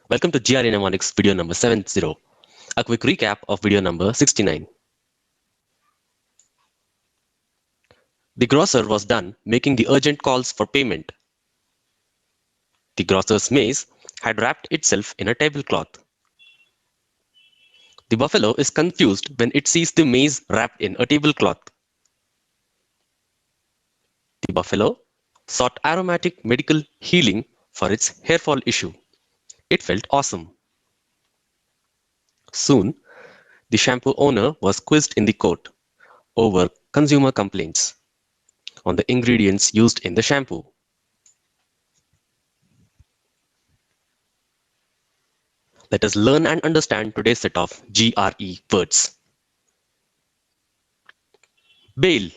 Welcome to GRE Mnemonics video number 70. A quick recap of video number 69. The grocer was done making the urgent calls for payment. The grocer's maze had wrapped itself in a tablecloth. The buffalo is confused when it sees the maze wrapped in a tablecloth. The buffalo sought aromatic medical healing for its hair fall issue. It felt awesome. Soon, the shampoo owner was quizzed in the court over consumer complaints on the ingredients used in the shampoo. Let us learn and understand today's set of GRE words. Bale,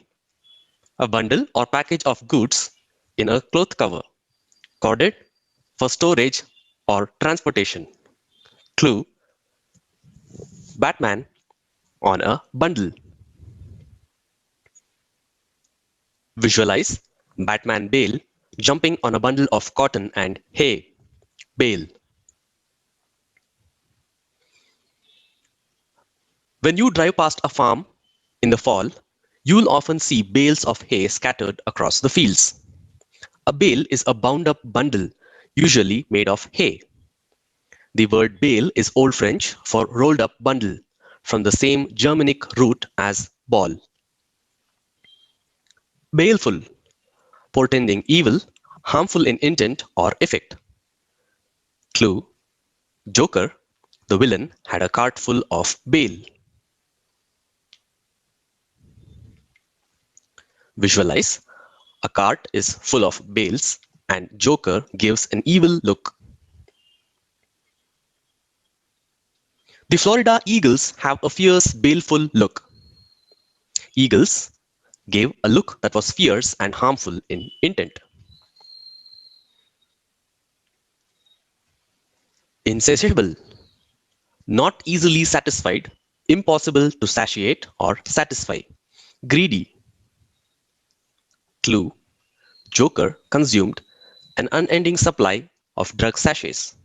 a bundle or package of goods in a cloth cover, corded for storage or transportation. Clue, Batman on a bundle. Visualize Batman Bale jumping on a bundle of cotton and hay, bale. When you drive past a farm in the fall, you'll often see bales of hay scattered across the fields. A bale is a bound-up bundle, usually made of hay. The word bale is Old French for rolled-up bundle, from the same Germanic root as ball. Baleful, portending evil, harmful in intent or effect. Clue, Joker, the villain, had a cart full of bale. Visualize, a cart is full of bales and Joker gives an evil look. The Florida Eagles have a fierce, baleful look. Eagles gave a look that was fierce and harmful in intent. Insatiable, not easily satisfied, impossible to satiate or satisfy. Greedy. Clue, Joker consumed an unending supply of drug sachets.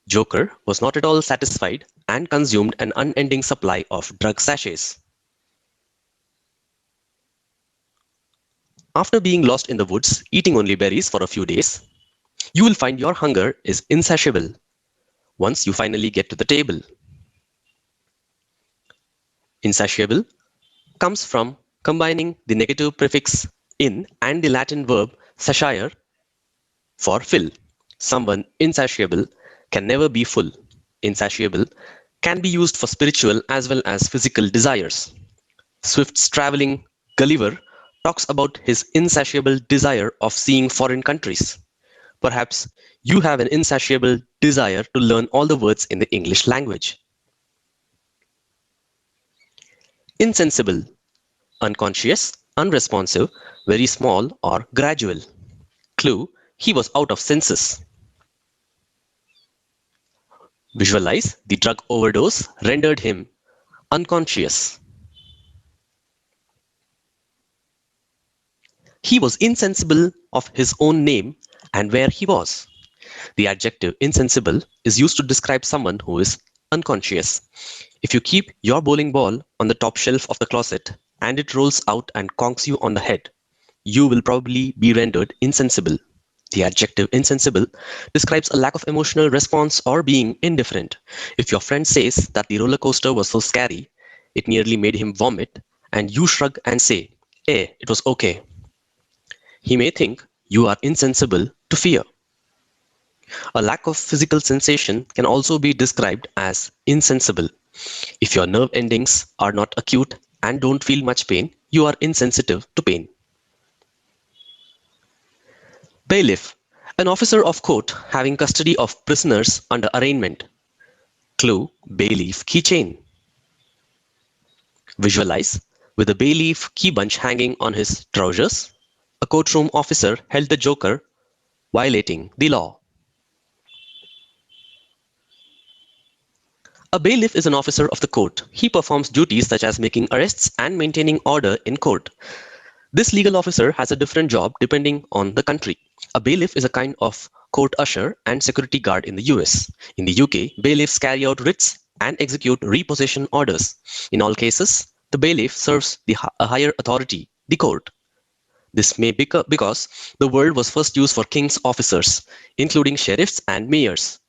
Joker was not at all satisfied and consumed an unending supply of drug sachets. After being lost in the woods, eating only berries for a few days, you will find your hunger is insatiable once you finally get to the table. Insatiable comes from combining the negative prefix in and the Latin verb satiare for fill. Someone insatiable can never be full. Insatiable can be used for spiritual as well as physical desires. Swift's traveling Gulliver talks about his insatiable desire of seeing foreign countries. Perhaps you have an insatiable desire to learn all the words in the English language. Insensible, unconscious, unresponsive, very small or gradual. Clue, he was out of senses. Visualize, the drug overdose rendered him unconscious. He was insensible of his own name and where he was. The adjective insensible is used to describe someone who is unconscious. If you keep your bowling ball on the top shelf of the closet and it rolls out and conks you on the head, you will probably be rendered insensible. The adjective insensible describes a lack of emotional response or being indifferent. If your friend says that the roller coaster was so scary, it nearly made him vomit, and you shrug and say, it was okay. He may think you are insensible to fear. A lack of physical sensation can also be described as insensible. If your nerve endings are not acute and don't feel much pain, you are insensitive to pain. Bailiff, an officer of court having custody of prisoners under arraignment. Clue, bailiff keychain. Visualize, with a bailiff key bunch hanging on his trousers, a courtroom officer held the Joker violating the law. A bailiff is an officer of the court. He performs duties such as making arrests and maintaining order in court. This legal officer has a different job depending on the country. A bailiff is a kind of court usher, and security guard in the US. In the UK, bailiffs carry out writs and execute repossession orders. In all cases, the bailiff serves a higher authority, the court. This may be because the word was first used for king's officers, including sheriffs and mayors.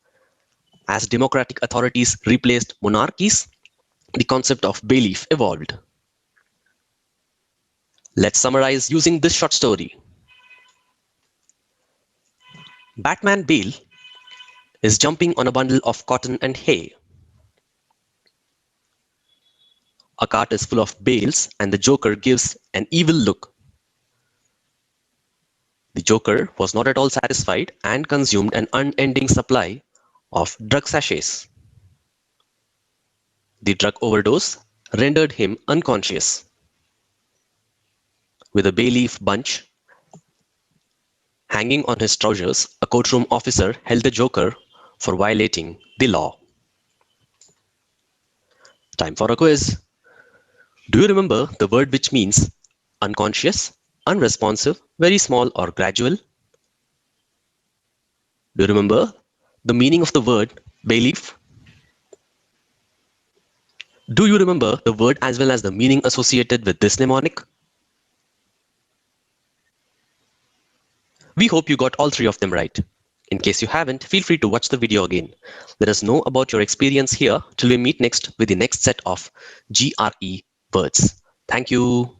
As democratic authorities replaced monarchies, the concept of bailiff evolved. Let's summarize using this short story. Batman Bale is jumping on a bundle of cotton and hay. A cart is full of bales and the Joker gives an evil look. The Joker was not at all satisfied and consumed an unending supply of drug sachets. The drug overdose rendered him unconscious. With a bay leaf bunch hanging on his trousers, a courtroom officer held the Joker for violating the law. Time for a quiz. Do you remember the word which means unconscious, unresponsive, very small, or gradual? Do you remember the meaning of the word bailiff? Do you remember the word as well as the meaning associated with this mnemonic? We hope you got all three of them right. In case you haven't, feel free to watch the video again. Let us know about your experience here till we meet next with the next set of GRE words. Thank you.